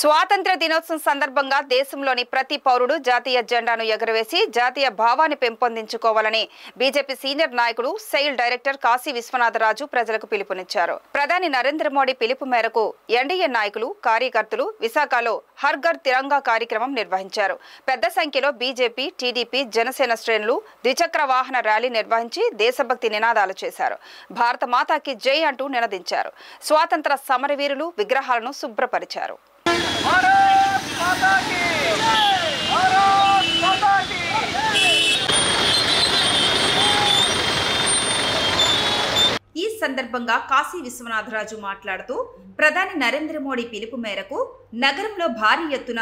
స్వాతంత్ర్య దినోత్సవం సందర్భంగా దేశంలోని ప్రతి పౌరుడు జాతీయ జెండాను ఎగురవేసి జాతీయ భావాన్ని పెంపొందించుకోవాలని బీజేపీ సీనియర్ నాయకుడు సెయిల్ డైరెక్టర్ కాశీ విశ్వనాథరాజు ప్రజలకు పిలుపునిచ్చారు. ప్రధాని నరేంద్ర మోడీ పిలుపు మేరకు ఎన్డీఏ నాయకులు, కార్యకర్తలు విశాఖలో హర్ ఘర్ తిరంగా కార్యక్రమం నిర్వహించారు. పెద్ద సంఖ్యలో బీజేపీ, టీడీపీ, జనసేన శ్రేణులు ద్విచక్ర వాహన ర్యాలీ నిర్వహించి దేశభక్తి నినాదాలు చేశారు. భారత మాతాకి జై అంటూ నినదించారు. స్వాతంత్ర సమరవీరులు విగ్రహాలను శుభ్రపరిచారు. ఈ సందర్భంగా కాశీ విశ్వనాథరాజు మాట్లాడుతూ ప్రధాని నరేంద్ర మోడీ పిలుపు మేరకు నగరంలో భారీ ఎత్తున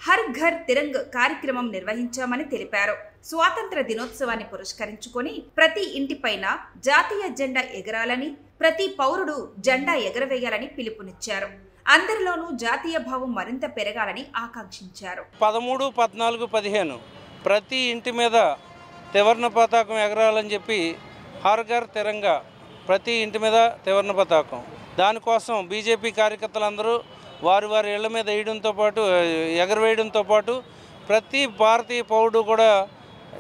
హర్ ఘర్ తిరంగ్ కార్యక్రమం నిర్వహించామని తెలిపారు. స్వాతంత్ర దినోత్సవాన్ని పురస్కరించుకొని ప్రతి ఇంటిపైన జాతీయ జెండా ఎగరాలని, ప్రతి పౌరుడు జెండా ఎగరవేయాలని పిలుపునిచ్చారు. అందరిలోనూ జాతీయ భావం మరింత పెరగాలని ఆకాంక్షించారు. 13, 14, 15 ప్రతి ఇంటి మీద త్రివర్ణ పతాకం ఎగరాలని చెప్పి హర్ ఘర్ తిరంగా ప్రతి ఇంటి మీద త్రివర్ణ పతాకం. దానికోసం బీజేపీ కార్యకర్తలందరూ వారి ఇళ్ల మీద ఎగరవేయడంతో పాటు ప్రతి భారతీయ పౌరుడు కూడా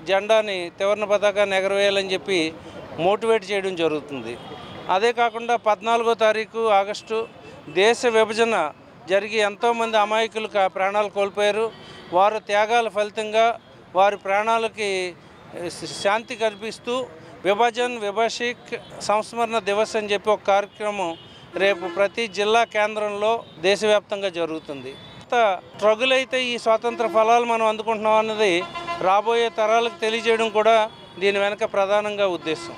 జెండాని త్రివర్ణ పతాకాన్ని ఎగరవేయాలని చెప్పి మోటివేట్ చేయడం జరుగుతుంది. అదే కాకుండా 14వ తారీఖు ఆగస్టు దేశ విభజన జరిగి ఎంతోమంది అమాయకులు ప్రాణాలు కోల్పోయారు. వారి త్యాగాల ఫలితంగా వారి ప్రాణాలకి శాంతి కల్పిస్తూ విభాషిక్ సంస్మరణ దివస్ అని చెప్పి ఒక కార్యక్రమం రేపు ప్రతి జిల్లా కేంద్రంలో దేశవ్యాప్తంగా జరుగుతుంది. స్ట్రగుల్ అయితే ఈ స్వాతంత్ర ఫలాలు మనం అందుకుంటున్నాం అన్నది రాబోయే తరాలకు తెలియజేయడం కూడా దీని వెనక ప్రధానంగా ఉద్దేశం.